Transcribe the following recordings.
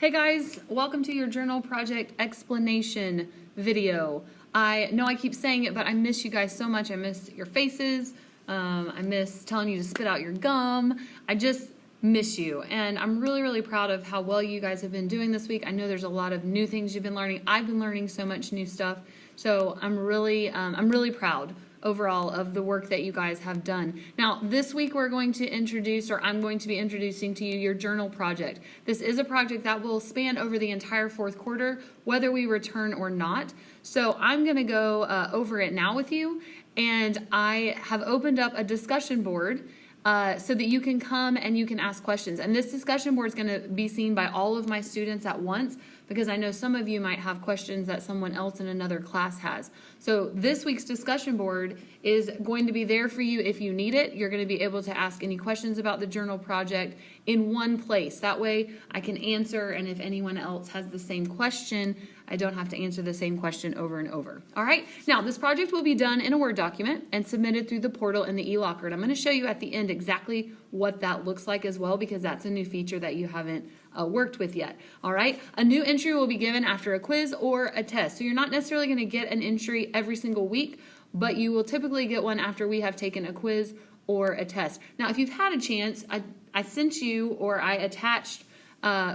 Hey guys, welcome to your journal project explanation video. I know I keep saying it, but I miss you guys so much. I miss your faces. I miss telling you to spit out your gum. I just miss you. And I'm really proud of how well you guys have been doing this week. I know there's a lot of new things you've been learning. I've been learning so much new stuff. So I'm really proud overall of the work that you guys have done. Now, this week I'm going to be introducing to you your journal project. This is a project that will span over the entire fourth quarter, whether we return or not. So I'm going to go over it now with you, and I have opened up a discussion board so that you can come and you can ask questions. And this discussion board is going to be seen by all of my students at once, because I know some of you might have questions that someone else in another class has. So this week's discussion board is going to be there for you if you need it. You're going to be able to ask any questions about the journal project in one place. That way I can answer, and if anyone else has the same question, I don't have to answer the same question over and over. All right, now this project will be done in a Word document and submitted through the portal in the e-locker. And I'm going to show you at the end exactly what that looks like as well, because that's a new feature that you haven't worked with yet. All right, a new entry will be given after a quiz or a test. So you're not necessarily going to get an entry every single week, but you will typically get one after we have taken a quiz or a test. Now, if you've had a chance, I sent you, or I attached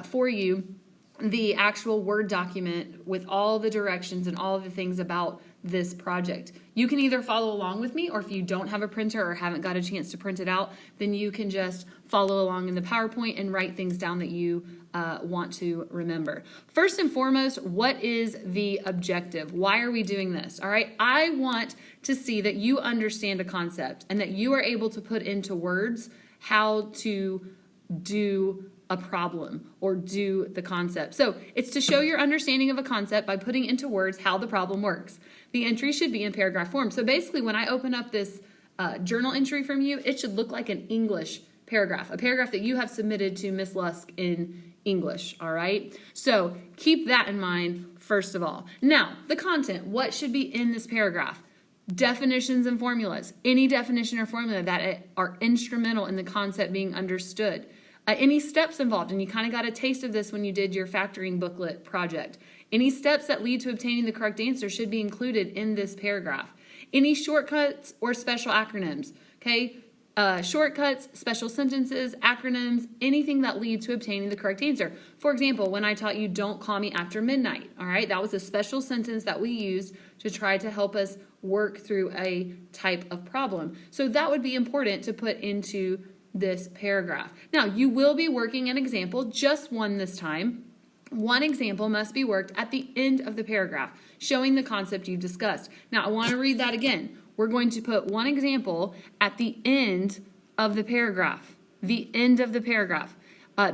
for you, the actual Word document with all the directions and all of the things about this project. You can either follow along with me, or if you don't have a printer or haven't got a chance to print it out, then you can just follow along in the PowerPoint and write things down that you want to remember. First and foremost, what is the objective? Why are we doing this? All right, I want to see that you understand a concept and that you are able to put into words how to do a problem or do the concept. So it's to show your understanding of a concept by putting into words how the problem works. The entry should be in paragraph form. So basically, when I open up this journal entry from you, it should look like an English paragraph, a paragraph that you have submitted to Miss Lusk in English, all right? So keep that in mind first of all. Now, the content, what should be in this paragraph? Definitions and formulas, any definition or formula that are instrumental in the concept being understood. Any steps involved, and you kind of got a taste of this when you did your factoring booklet project. Any steps that lead to obtaining the correct answer should be included in this paragraph. Any shortcuts or special acronyms, okay? Shortcuts, special sentences, acronyms, anything that lead to obtaining the correct answer. For example, when I taught you don't call me after midnight, all right? That was a special sentence that we used to try to help us work through a type of problem. So that would be important to put into this paragraph. Now, you will be working an example, just one this time. One example must be worked at the end of the paragraph, showing the concept you've discussed. Now, I want to read that again. We're going to put one example at the end of the paragraph. The end of the paragraph.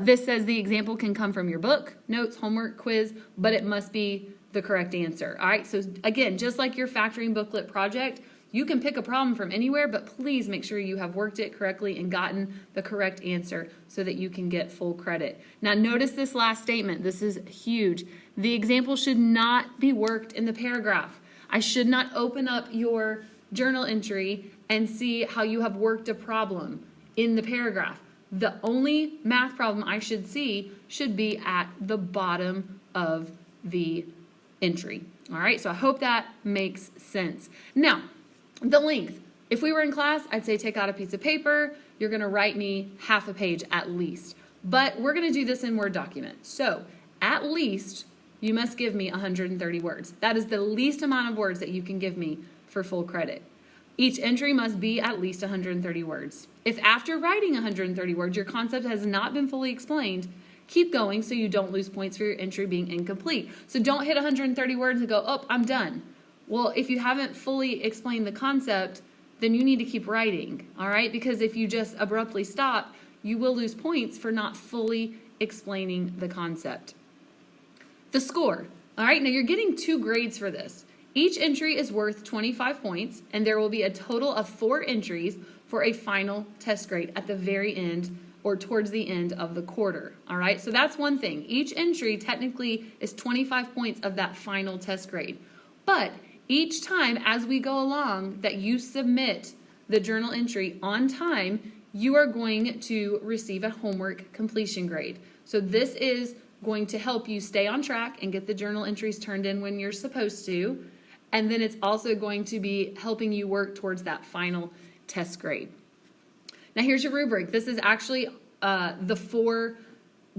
This says the example can come from your book, notes, homework, quiz, but it must be the correct answer. All right, so again, just like your factoring booklet project, you can pick a problem from anywhere, but please make sure you have worked it correctly and gotten the correct answer so that you can get full credit. Now, notice this last statement. This is huge. The example should not be worked in the paragraph. I should not open up your journal entry and see how you have worked a problem in the paragraph. The only math problem I should see should be at the bottom of the entry. All right, so I hope that makes sense. Now, the length. If we were in class, I'd say take out a piece of paper. You're going to write me half a page at least. But we're going to do this in Word document. So at least you must give me 130 words. That is the least amount of words that you can give me for full credit. Each entry must be at least 130 words. If after writing 130 words your concept has not been fully explained, keep going so you don't lose points for your entry being incomplete. So don't hit 130 words and go, oh, I'm done. Well, if you haven't fully explained the concept, then you need to keep writing, all right? Because if you just abruptly stop, you will lose points for not fully explaining the concept. The score, all right? Now, you're getting 2 grades for this. Each entry is worth 25 points, and there will be a total of 4 entries for a final test grade at the very end or towards the end of the quarter, all right? So that's one thing. Each entry technically is 25 points of that final test grade. But each time as we go along that you submit the journal entry on time, you are going to receive a homework completion grade. So this is going to help you stay on track and get the journal entries turned in when you're supposed to. And then it's also going to be helping you work towards that final test grade. Now here's your rubric. This is actually the 4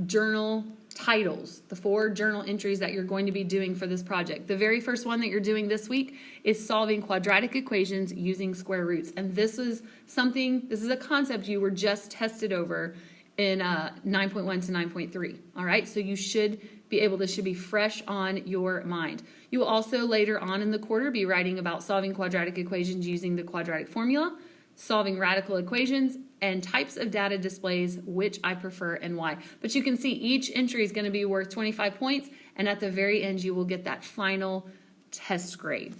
journal titles, the 4 journal entries that you're going to be doing for this project. The very first one that you're doing this week is solving quadratic equations using square roots. And this is a concept you were just tested over in 9.1 to 9.3. All right, so you should be able, this should be fresh on your mind. You will also later on in the quarter be writing about solving quadratic equations using the quadratic formula, solving radical equations, and types of data displays, which I prefer and why. But you can see each entry is going to be worth 25 points, and at the very end you will get that final test grade.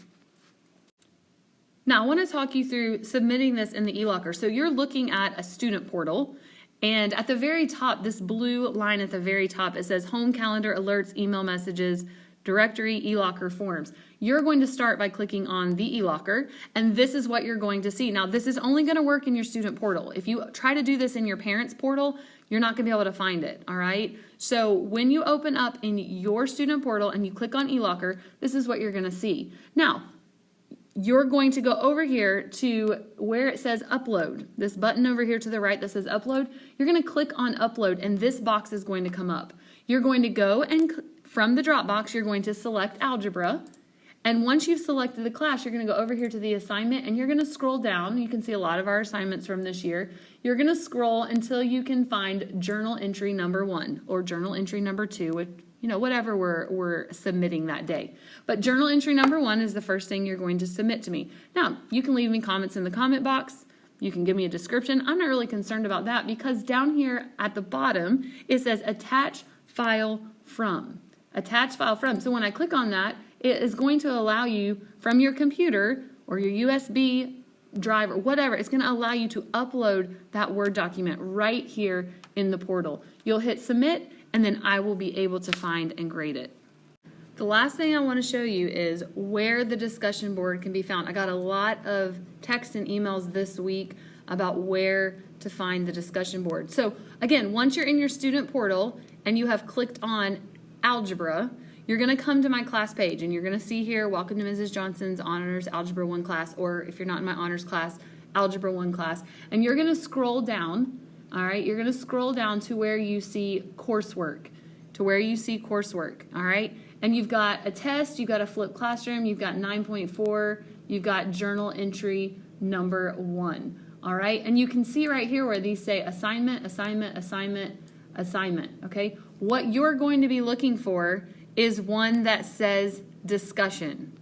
Now I want to talk you through submitting this in the eLocker. So you're looking at a student portal, and at the very top, this blue line at the very top, it says home, calendar, alerts, email messages, directory, eLocker, forms. You're going to start by clicking on the eLocker, and this is what you're going to see. Now, this is only going to work in your student portal. If you try to do this in your parents' portal, you're not going to be able to find it, all right? So when you open up in your student portal and you click on eLocker, this is what you're going to see. Now, you're going to go over here to where it says upload. This button over here to the right that says upload, you're going to click on upload, and this box is going to come up. You're going to go and from the drop box, you're going to select algebra. And once you've selected the class, you're going to go over here to the assignment, and you're going to scroll down. You can see a lot of our assignments from this year. You're going to scroll until you can find journal entry number 1 or journal entry number 2, which, whatever we're submitting that day. But journal entry number 1 is the first thing you're going to submit to me. Now, you can leave me comments in the comment box. You can give me a description. I'm not really concerned about that because down here at the bottom, it says attach file from. Attach file from. So when I click on that, it is going to allow you from your computer or your USB drive or whatever, it's going to allow you to upload that Word document right here in the portal. You'll hit submit, and then I will be able to find and grade it. The last thing I want to show you is where the discussion board can be found. I got a lot of text and emails this week about where to find the discussion board. So again, once you're in your student portal and you have clicked on algebra, you're going to come to my class page, and you're going to see here, welcome to Mrs. Johnson's Honors Algebra 1 class, or if you're not in my Honors class, Algebra 1 class, and you're going to scroll down, all right? You're going to scroll down to where you see coursework, all right? And you've got a test, you've got a flipped classroom, you've got 9.4, you've got journal entry number 1, all right? And you can see right here where these say assignment, assignment, assignment, assignment, okay? What you're going to be looking for is one that says discussion.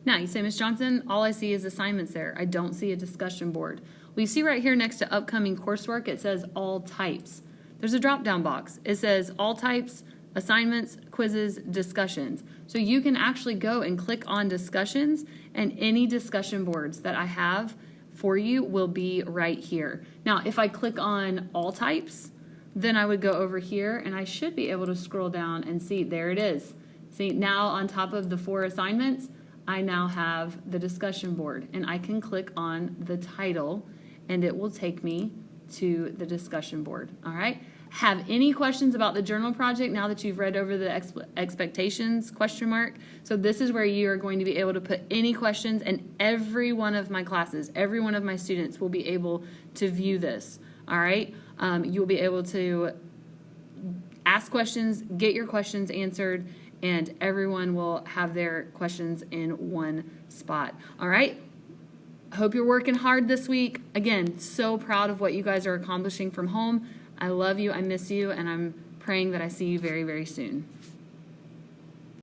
Now, you say, Ms. Johnson, all I see is assignments there. I don't see a discussion board. Well, you see right here next to upcoming coursework, it says all types. There's a drop-down box. It says all types, assignments, quizzes, discussions. So you can actually go and click on discussions, and any discussion boards that I have for you will be right here. Now, if I click on all types, then I would go over here, and I should be able to scroll down and see, there it is. See, now on top of the 4 assignments, I now have the discussion board, and I can click on the title, and it will take me to the discussion board, all right? Have any questions about the journal project now that you've read over the expectations, question mark? So this is where you are going to be able to put any questions, and every one of my classes, every one of my students will be able to view this, all right? You'll be able to ask questions, get your questions answered, and everyone will have their questions in one spot. All right? Hope you're working hard this week. Again, so proud of what you guys are accomplishing from home. I love you, I miss you, and I'm praying that I see you very, very soon.